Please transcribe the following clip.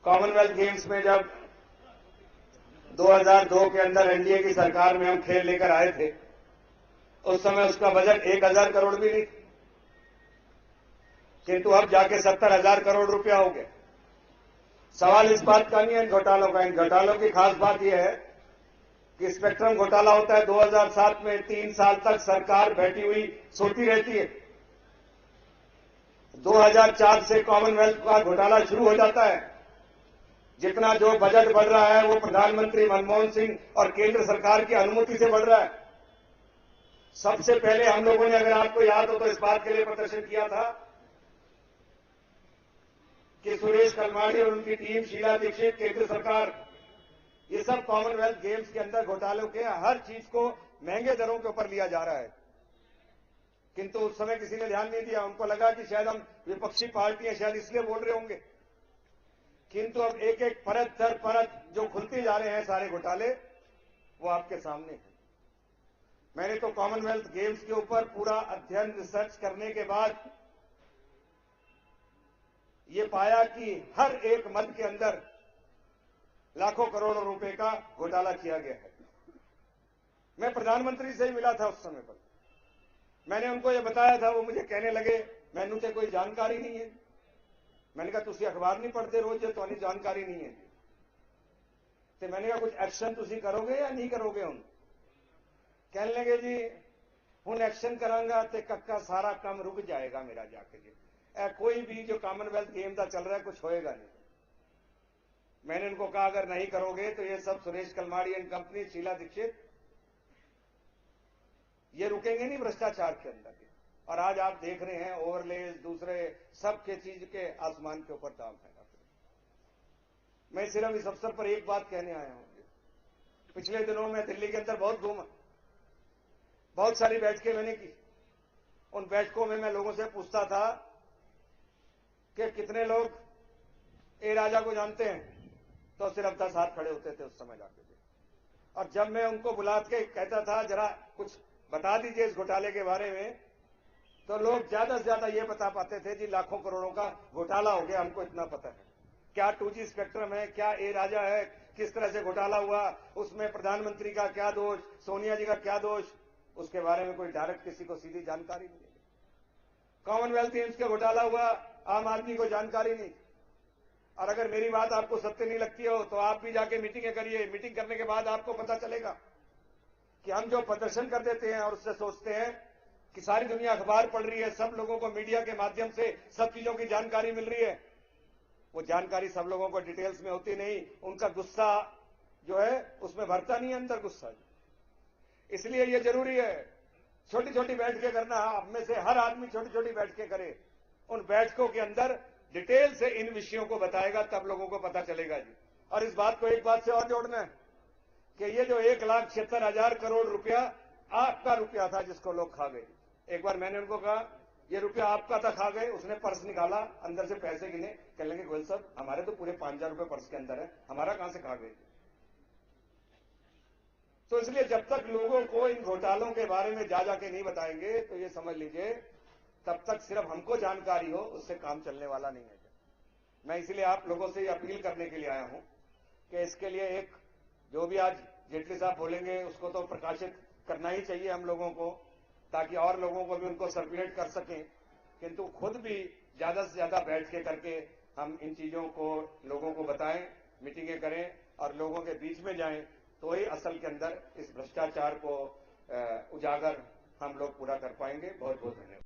Commonwealth games में जब 2002 के अंदर एनडीए की सरकार में हम खेल लेकर आए थे, उस समय उसका बजट 1000 करोड़ भी नहीं था, किंतु अब जाके 70,000 करोड़ रुपया हो गया। सवाल इस बात का नहीं है इन घोटालों का। इन घोटालों की खास बात यह है कि स्पेक्ट्रम घोटाला होता है 2007 में, 3 साल तक सरकार बैठी हुई सोती रहती है। 2004 से कॉमनवेल्थ का घोटाला शुरू हो जाता है। जितना जो बजट बढ़ रहा है वो प्रधानमंत्री मनमोहन सिंह और केंद्र सरकार की अनुमति से बढ़ रहा है। सबसे पहले हम लोगों ने, अगर आपको याद हो, तो इस बात के लिए प्रदर्शन किया था कि सुरेश कलमाड़ी और उनकी टीम, शीला दीक्षित, केंद्र सरकार, ये सब कॉमनवेल्थ गेम्स के अंदर घोटालों के हर चीज को महंगे दरों के ऊपर लिया जा रहा है। किंतु उस समय किसी ने ध्यान नहीं दिया। उनको लगा कि शायद हम विपक्षी पार्टियां शायद इसलिए बोल रहे होंगे। किंतु अब एक एक परत दर परत जो खुलते जा रहे हैं सारे घोटाले, वो आपके सामने है। मैंने तो कॉमनवेल्थ गेम्स के ऊपर पूरा अध्ययन, रिसर्च करने के बाद ये पाया कि हर एक मद के अंदर लाखों करोड़ों रुपए का घोटाला किया गया है। मैं प्रधानमंत्री से ही मिला था उस समय पर। मैंने उनको ये बताया था। वो मुझे कहने लगे, मैनू तो कोई जानकारी नहीं है। मैंने कहा, तुसी अखबार नहीं पढ़ते रोज, जो तो जानकारी नहीं है। तो मैंने कहा, कुछ एक्शन तुसी करोगे या नहीं करोगे? हम कहने लगे, जी हूं एक्शन करांगा तो कक्का सारा काम रुक जाएगा मेरा जाके। जी कोई भी जो कॉमनवेल्थ गेम का चल रहा है कुछ होएगा नहीं। मैंने उनको कहा, अगर नहीं करोगे तो ये सब सुरेश कलमाड़ी एंड कंपनी, शीला दीक्षित, ये रुकेंगे नहीं भ्रष्टाचार के अंदर। और आज आप देख रहे हैं ओवरलेज, दूसरे सब के चीज के आसमान के ऊपर दाम है। मैं सिर्फ इस अवसर पर एक बात कहने आया हूं। पिछले दिनों में दिल्ली के अंदर बहुत घूमा, बहुत सारी बैठकें मैंने की। उन बैठकों में मैं लोगों से पूछता था कि कितने लोग ए राजा को जानते हैं, तो सिर्फ 10 हाथ खड़े होते थे उस समय जाके। और जब मैं उनको बुला के कहता था, जरा कुछ बता दीजिए इस घोटाले के बारे में, तो लोग ज्यादा से ज्यादा ये बता पाते थे, जी लाखों करोड़ों का घोटाला हो गया, हमको इतना पता है। क्या 2G स्पेक्ट्रम है, क्या ए राजा है, किस तरह से घोटाला हुआ, उसमें प्रधानमंत्री का क्या दोष, सोनिया जी का क्या दोष, उसके बारे में कोई डायरेक्ट किसी को सीधी जानकारी नहीं है। कॉमनवेल्थ गेम्स का घोटाला हुआ, आम आदमी को जानकारी नहीं। और अगर मेरी बात आपको सत्य नहीं लगती हो तो आप भी जाके मीटिंगें करिए। मीटिंग करने के बाद आपको पता चलेगा कि हम जो प्रदर्शन कर देते हैं और उससे सोचते हैं कि सारी दुनिया अखबार पढ़ रही है, सब लोगों को मीडिया के माध्यम से सब चीजों की जानकारी मिल रही है, वो जानकारी सब लोगों को डिटेल्स में होती नहीं। उनका गुस्सा जो है उसमें भरता नहीं है अंदर गुस्सा। इसलिए ये जरूरी है छोटी छोटी बैठकें करना। आप में से हर आदमी छोटी छोटी बैठकें करे। उन बैठकों के अंदर डिटेल से इन विषयों को बताएगा, तब लोगों को पता चलेगा जी। और इस बात को एक बात से और जोड़ना है कि ये जो 1,76,000 करोड़ रुपया आपका रुपया था जिसको लोग खा गए। एक बार मैंने उनको कहा, ये रुपया आपका था, खा गए। उसने पर्स निकाला, अंदर से पैसे गिने, कहने लगे, गोयल साहब हमारे तो पूरे 5,000 रुपए पर्स के अंदर है, हमारा कहां से खा गए? तो इसलिए जब तक लोगों को इन घोटालों के बारे में जा जाके नहीं बताएंगे, तो ये समझ लीजिए तब तक सिर्फ हमको जानकारी हो, उससे काम चलने वाला नहीं है। मैं इसलिए आप लोगों से अपील करने के लिए आया हूं कि इसके लिए एक, जो भी आज जेटली साहब बोलेंगे उसको तो प्रकाशित करना ही चाहिए हम लोगों को, ताकि और लोगों को भी उनको सर्कुलेट कर सकें। किंतु खुद भी ज्यादा से ज्यादा बैठ के करके हम इन चीजों को लोगों को बताएं, मीटिंगें करें और लोगों के बीच में जाएं, तो ही असल के अंदर इस भ्रष्टाचार को उजागर हम लोग पूरा कर पाएंगे। बहुत बहुत धन्यवाद।